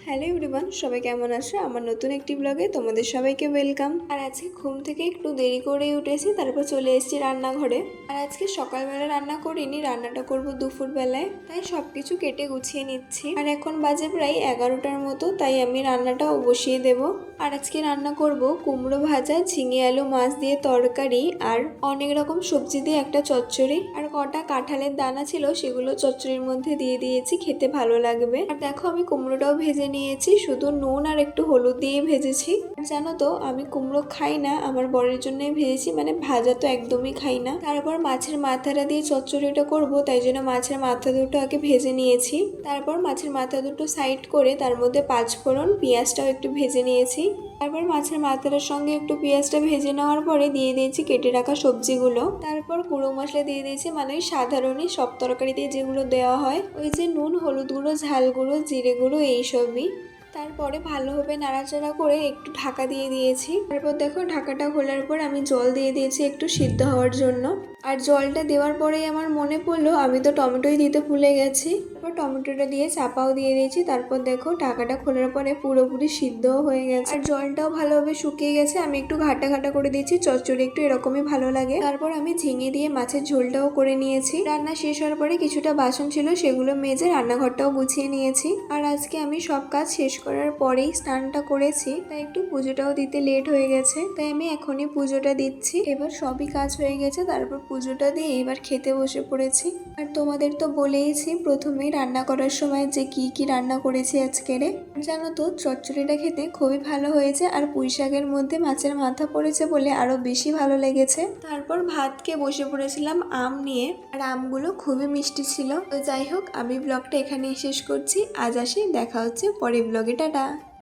Hello everyone, সবাই কেমন আছো? আমার নতুন একটি ব্লগে তোমাদের সবাইকে ওয়েলকাম। আর আজকে ঘুম থেকে একটু দেরি করে উঠেছি, তারপর চলে এসেছি রান্নাঘরে। আর আজকে সকালবেলা রান্না করিনি, রান্নাটা করব দুপুর বেলায়, তাই সবকিছু কেটে গুছিয়ে নিচ্ছি। আর এখন বাজে প্রায় 11টার মতো, তাই আমি রান্নাটাও বসিয়ে দেব। আর আজকে রান্না করব কুমড়ো ভাজা, ঝিঙে আলু মাছ দিয়ে তরকারি, আর অনেক রকম সবজি দিয়ে একটা চচ্চড়ি। আর কটা কাঁঠালের দানা ছিল, সেগুলো চচ্চড়ির মধ্যে দিয়ে দিয়েছি, খেতে ভালো লাগবে। আর দেখো আমি কুমড়োটাও ভেজে নিয়েছি, শুধু নুন আর একটু হলুদ দিয়ে ভেজেছি। আর জানো তো, আমি কুমড়ো খাই না, আমার বরের জন্যই ভেজেছি, মানে ভাজা তো একদমই খাই না। তারপর মাছের মাথাটা দিয়ে চচ্চড়িটা করব, তাই জন্য মাছের মাথা দুটো আগে ভেজে নিয়েছি। তারপর মাছের মাথা দুটো সাইড করে তার মধ্যে পাঁচফোড়ন, পেঁয়াজটাও একটু ভেজে নিয়েছি। তারপর মাছের মাথাটার সঙ্গে একটু পেঁয়াজটা ভেজে নেওয়ার পরে দিয়ে দিয়েছি কেটে রাখা সবজিগুলো। তারপর গুঁড়ো মশলা দিয়ে দিয়েছি, মানে ওই সাধারণই সব তরকারিতে যেগুলো দেওয়া হয়, ওই যে নুন, হলুদ গুঁড়ো, ঝাল গুঁড়ো, জিরে গুঁড়ো, এইসবই। তারপরে ভালোভাবে নাড়াচাড়া করে একটু ঢাকা দিয়ে দিয়েছি। তারপর দেখো ঢাকাটা খোলার পর আমি জল দিয়ে দিয়েছি একটু সিদ্ধ হওয়ার জন্য। আর জলটা দেওয়ার পরেই আমার মনে পড়লো আমি তো টমেটোই দিতে ভুলে গেছি। তারপর টমেটোটা দিয়ে চাপাও দিয়ে দিয়েছি। তারপর দেখো ঢাকাটা খোলার পরে পুরোপুরি সিদ্ধও হয়ে গেছে, আর জলটাও ভালোভাবে শুকিয়ে গেছে। আমি একটু ঘাটা ঘাটা করে দিয়েছি, চচ্চড়ি একটু এরকমই ভালো লাগে। তারপর আমি ঝিঙে দিয়ে মাছের ঝোলটাও করে নিয়েছি। রান্না শেষ হওয়ার পরে কিছুটা বাসন ছিল, সেগুলো মেজে রান্নাঘরটাও গুছিয়ে নিয়েছি। আর আজকে আমি সব কাজ শেষ করার পরেই স্নানটা করেছি, তাই একটু পুজোটাও দিতে লেট হয়ে গেছে, তাই আমি এখনই পুজোটা দিচ্ছি। এবার সবই কাজ হয়ে গেছে, তারপর পুজোটা দিয়ে এবার খেতে বসে পড়েছি। আর তোমাদের তো বলেইছি প্রথমেই রান্না করার সময় যে কি কি রান্না করেছি আজকেরে। জানো তো, চচ্চড়িটা খেতে খুবই ভালো হয়েছে, আর পুঁই শাকের মধ্যে মাছের মাথা পড়েছে বলে আরো বেশি ভালো লেগেছে। তারপর ভাতকে বসে পড়েছিলাম আম নিয়ে, আর আমগুলো খুবই মিষ্টি ছিল। তো যাই হোক, আমি ব্লগটা এখানেই শেষ করছি। আজ আসি, দেখা হচ্ছে পরের ব্লগে, টাটা।